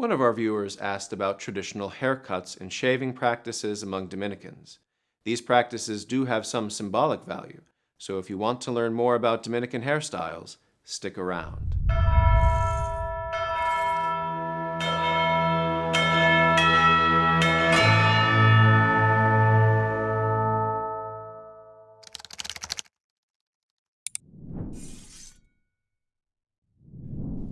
One of our viewers asked about traditional haircuts and shaving practices among Dominicans. These practices do have some symbolic value, so if you want to learn more about Dominican hairstyles, stick around.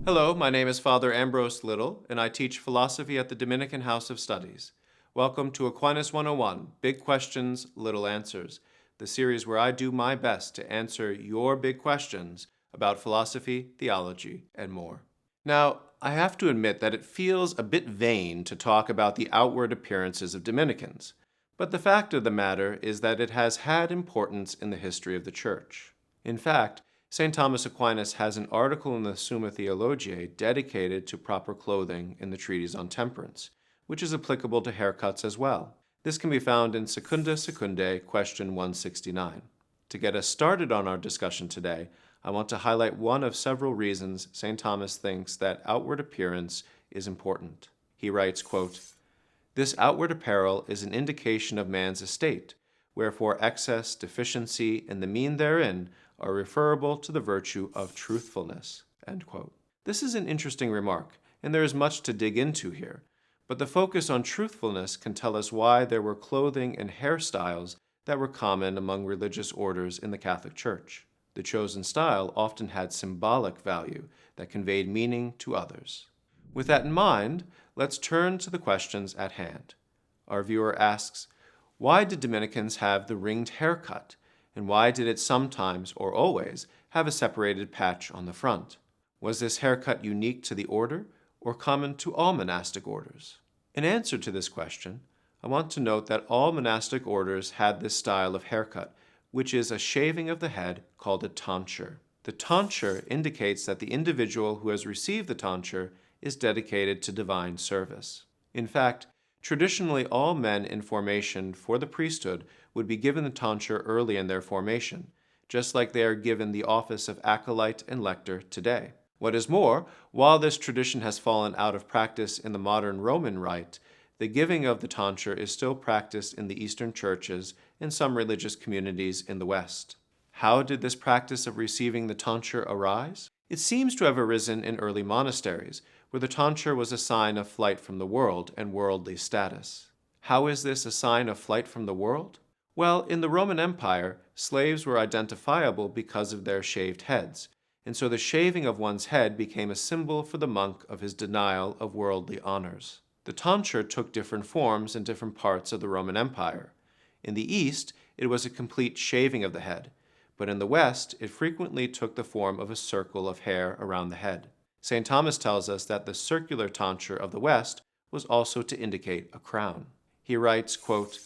Hello, my name is Father Ambrose Little, and I teach philosophy at the Dominican House of Studies. Welcome to Aquinas 101, Big Questions, Little Answers, the series where I do my best to answer your big questions about philosophy, theology, and more. Now, I have to admit that it feels a bit vain to talk about the outward appearances of Dominicans, but the fact of the matter is that it has had importance in the history of the Church. In fact, St. Thomas Aquinas has an article in the Summa Theologiae dedicated to proper clothing in the Treatise on Temperance, which is applicable to haircuts as well. This can be found in Secunda Secundae, question 169. To get us started on our discussion today, I want to highlight one of several reasons St. Thomas thinks that outward appearance is important. He writes, quote, "This outward apparel is an indication of man's estate, wherefore excess, deficiency, and the mean therein are referable to the virtue of truthfulness." End quote. This is an interesting remark, and there is much to dig into here, but the focus on truthfulness can tell us why there were clothing and hairstyles that were common among religious orders in the Catholic Church. The chosen style often had symbolic value that conveyed meaning to others. With that in mind, let's turn to the questions at hand. Our viewer asks, why did Dominicans have the ringed haircut? And why did it sometimes, or always, have a separated patch on the front? Was this haircut unique to the order, or common to all monastic orders? In answer to this question, I want to note that all monastic orders had this style of haircut, which is a shaving of the head called a tonsure. The tonsure indicates that the individual who has received the tonsure is dedicated to divine service. In fact, traditionally all men in formation for the priesthood would be given the tonsure early in their formation, just like they are given the office of acolyte and lector today. What is more, while this tradition has fallen out of practice in the modern Roman rite, the giving of the tonsure is still practiced in the Eastern churches and some religious communities in the West. How did this practice of receiving the tonsure arise? It seems to have arisen in early monasteries, where the tonsure was a sign of flight from the world and worldly status. How is this a sign of flight from the world? Well, in the Roman Empire, slaves were identifiable because of their shaved heads, and so the shaving of one's head became a symbol for the monk of his denial of worldly honors. The tonsure took different forms in different parts of the Roman Empire. In the East, it was a complete shaving of the head, but in the West, it frequently took the form of a circle of hair around the head. St. Thomas tells us that the circular tonsure of the West was also to indicate a crown. He writes, quote,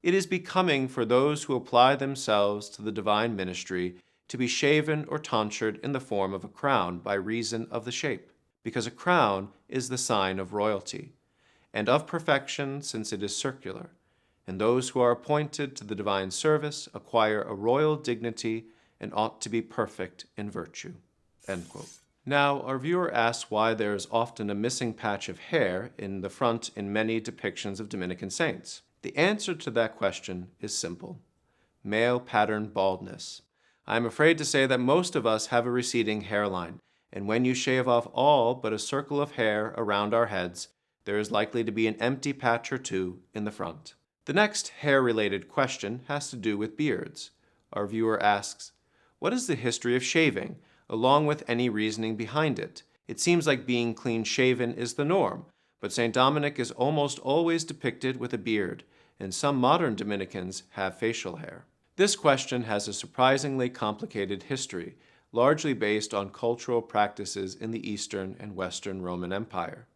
"It is becoming for those who apply themselves to the divine ministry to be shaven or tonsured in the form of a crown by reason of the shape, because a crown is the sign of royalty, and of perfection since it is circular, and those who are appointed to the divine service acquire a royal dignity and ought to be perfect in virtue." End quote. Now, our viewer asks why there is often a missing patch of hair in the front in many depictions of Dominican saints. The answer to that question is simple: male pattern baldness. I am afraid to say that most of us have a receding hairline, and when you shave off all but a circle of hair around our heads, there is likely to be an empty patch or two in the front. The next hair-related question has to do with beards. Our viewer asks, what is the history of shaving, along with any reasoning behind it? It seems like being clean-shaven is the norm, but St. Dominic is almost always depicted with a beard, and some modern Dominicans have facial hair. This question has a surprisingly complicated history, largely based on cultural practices in the Eastern and Western Roman Empire.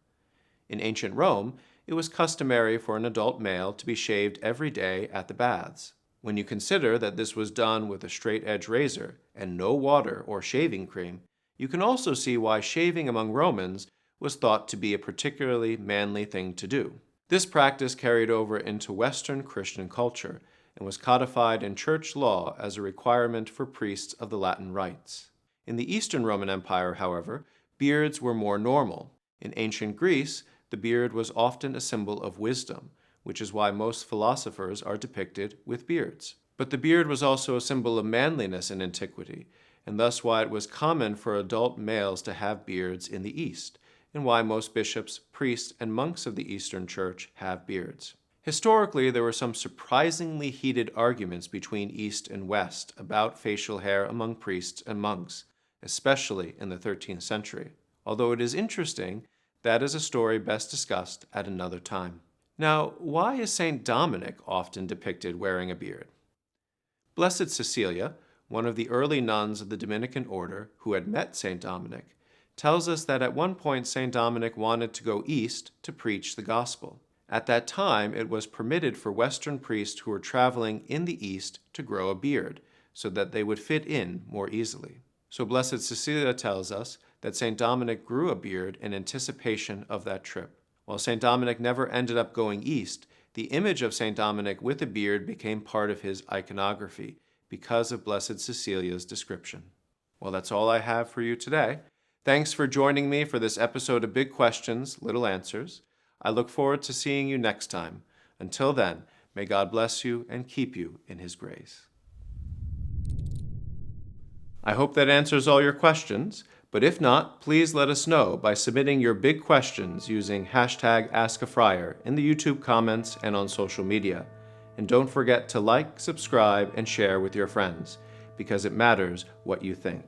In ancient Rome, it was customary for an adult male to be shaved every day at the baths. When you consider that this was done with a straight-edge razor and no water or shaving cream, you can also see why shaving among Romans was thought to be a particularly manly thing to do. This practice carried over into Western Christian culture and was codified in church law as a requirement for priests of the Latin rites. In the Eastern Roman Empire, however, beards were more normal. In ancient Greece, the beard was often a symbol of wisdom, which is why most philosophers are depicted with beards. But the beard was also a symbol of manliness in antiquity, and thus why it was common for adult males to have beards in the East, and why most bishops, priests, and monks of the Eastern Church have beards. Historically, there were some surprisingly heated arguments between East and West about facial hair among priests and monks, especially in the 13th century. Although it is interesting, that is a story best discussed at another time. Now, why is Saint Dominic often depicted wearing a beard? Blessed Cecilia, one of the early nuns of the Dominican order who had met Saint Dominic, tells us that at one point Saint Dominic wanted to go east to preach the gospel. At that time, it was permitted for Western priests who were traveling in the East to grow a beard, so that they would fit in more easily. So Blessed Cecilia tells us that St. Dominic grew a beard in anticipation of that trip. While St. Dominic never ended up going east, the image of St. Dominic with a beard became part of his iconography because of Blessed Cecilia's description. Well, that's all I have for you today. Thanks for joining me for this episode of Big Questions, Little Answers. I look forward to seeing you next time. Until then, may God bless you and keep you in His grace. I hope that answers all your questions, but if not, please let us know by submitting your big questions using hashtag #AskAFriar in the YouTube comments and on social media. And don't forget to like, subscribe, and share with your friends, because it matters what you think.